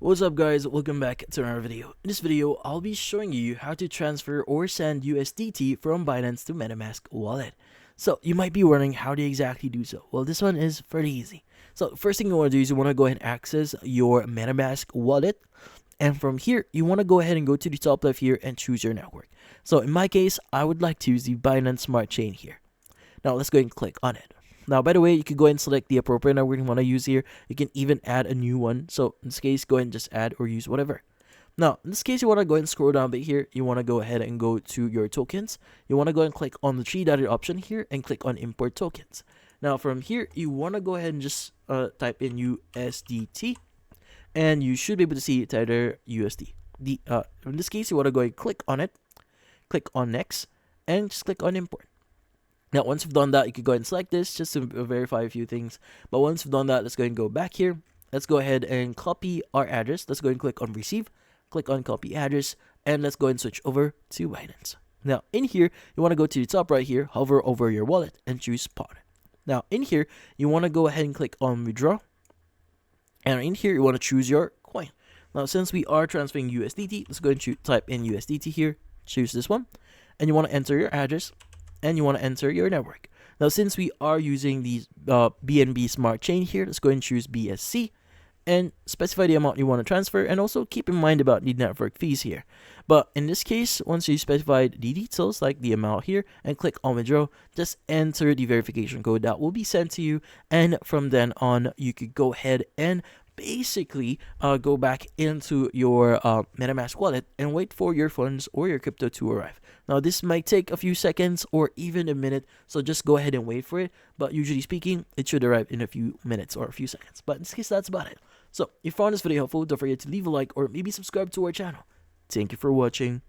What's up guys, welcome back to another video. In this video, I'll be showing you how to transfer or send USDT from Binance to MetaMask wallet. So you might be wondering how do you exactly do so? Well, this one is pretty easy. So first thing you want to do is you want to go ahead and access your MetaMask wallet. And from here, you want to go ahead and go to the top left here and choose your network. So in my case, I would like to use the Binance Smart Chain here. Now let's go ahead and click on it. Now, by the way, you can go ahead and select the appropriate network you want to use here. You can even add a new one. So in this case, go ahead and just add or use whatever. Now, in this case, you want to go ahead and scroll down a bit here. You want to go ahead and go to your tokens. You want to go and click on the three-dotted option here and click on import tokens. Now, from here, you want to go ahead and just type in USDT. And you should be able to see Tether USD. In this case, you want to go ahead and click on it. Click on next. And just click on import. Now, once you've done that, you can go ahead and select this just to verify a few things. But once you've done that, let's go ahead and go back here. Let's go ahead and copy our address. Let's go ahead and click on receive. Click on copy address. And let's go ahead and switch over to Binance. Now, in here, you want to go to the top right here, hover over your wallet, and choose pod. Now, in here, you want to go ahead and click on withdraw. And in here, you want to choose your coin. Now, since we are transferring USDT, let's go ahead and type in USDT here. Choose this one. And you want to enter your address. And you want to enter your network. Now, since we are using the BNB Smart Chain here, let's go ahead and choose BSC and specify the amount you want to transfer, and also keep in mind about the network fees here. But in this case, once you specified the details like the amount here and click on withdraw, just enter the verification code that will be sent to you, and from then on you could go ahead and basically go back into your MetaMask wallet and wait for your funds or your crypto to arrive. Now, this might take a few seconds or even a minute, so just go ahead and wait for it. But usually speaking, it should arrive in a few minutes or a few seconds. But in this case, that's about it. So if you found this video helpful, don't forget to leave a like or maybe subscribe to our channel. Thank you for watching.